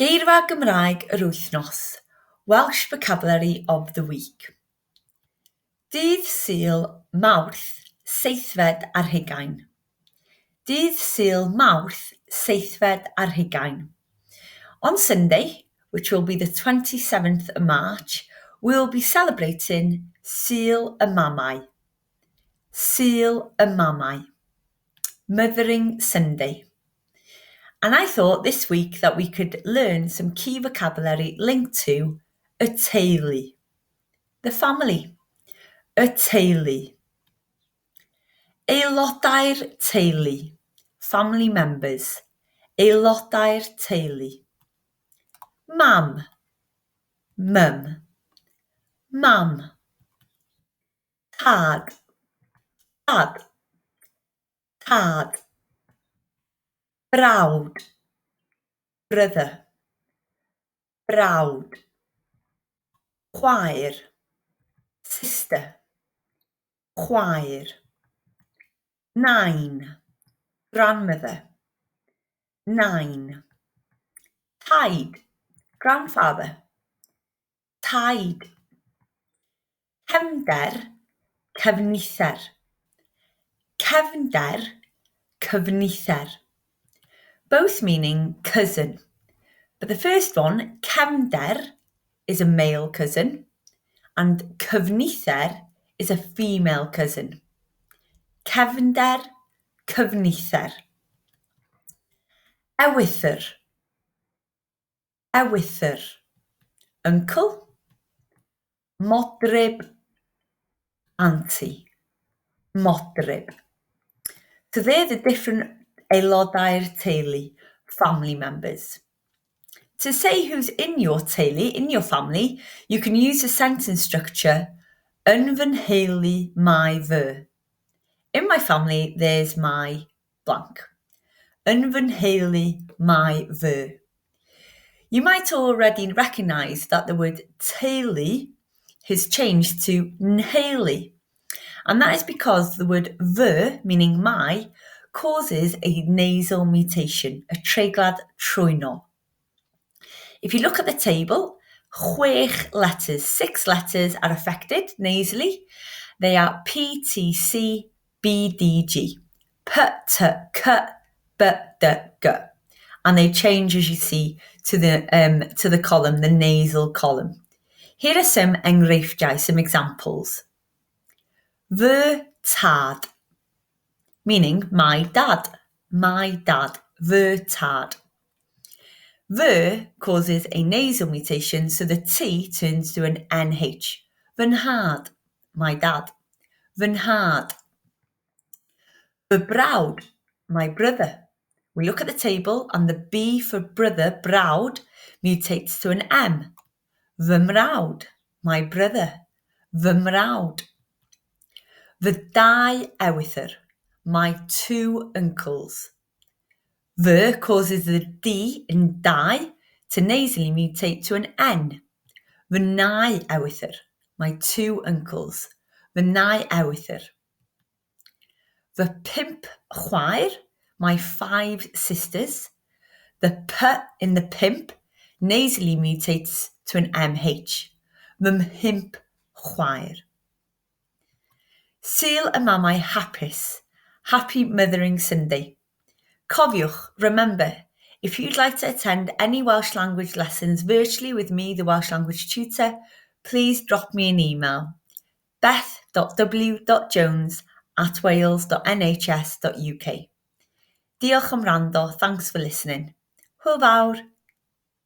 Geirfa Gymraeg yr wythnos, Welsh Vocabulary of the Week. Dydd Sul, Mawrth, seithfed ar hugain. Dydd Sul, Mawrth, seithfed ar hugain. On Sunday, which will be the 27th of March, we will be celebrating Sul y Mamau. Sul y Mamau. Mothering Sunday. And I thought this week that we could learn some key vocabulary linked to y teulu, the family. Y teulu. Aelodau'r Teulu, family members. Aelodau'r Teulu. Mam, mum. Mam. Tad, dad. Tad. Brawd, brother. Brawd. Chwaer, sister. Chwaer. Nain, grandmother. Nain. Taid, grandfather. Taid. Cefnder, Cyfnither. Cefnder, Cyfnither. Both meaning cousin. But the first one, Cefnder, is a male cousin, and Cyfnither is a female cousin. Cefnder, Cyfnither. Ewythr. Ewythr. Uncle. Modryb. Aunty. Modryb. So they're the different Aelodau'r Teulu family members. To say who's in your teulu, in your family, you can use the sentence structure yn fy nheulu fy. In my family, there's my blank. Yn fy nheulu fy. You might already recognise that the word teulu has changed to nheulu, and that is because the word fy, meaning my, causes a nasal mutation, a treiglad trwynol. If you look at the table, 6 letters, 6 letters are affected nasally. They are P, T, C, B, D, G. P, T, C, B, D, G. And they change, as you see, to the column, the nasal column. Here are some enghreifftiau, some examples. Fy tad, meaning my dad. My dad. Fy tad. Fy causes a nasal mutation, so the T turns to an NH. Fy nhad, my dad. Fy nhad. Fy brawd, my brother. We look at the table and the B for brother, Brawd, mutates to an M. Fy mrawd, my brother. Fy mrawd. Fy dau Ewythr, my 2 uncles. Fy causes the D in dau to nasally mutate to an N. Fy nau Ewythr, my 2 uncles. Fy nau Ewythr. Fy 5 Chwaer, my 5 sisters. The P in the pimp nasally mutates to an MH. Fy 5 Chwaer. Sul y Mamau hapus. Happy Mothering Sunday. Cofiwch, remember, if you'd like to attend any Welsh language lessons virtually with me, the Welsh language tutor, please drop me an email. beth.w.jones@wales.nhs.uk. Diolch am wrando, thanks for listening. Hwyl fawr.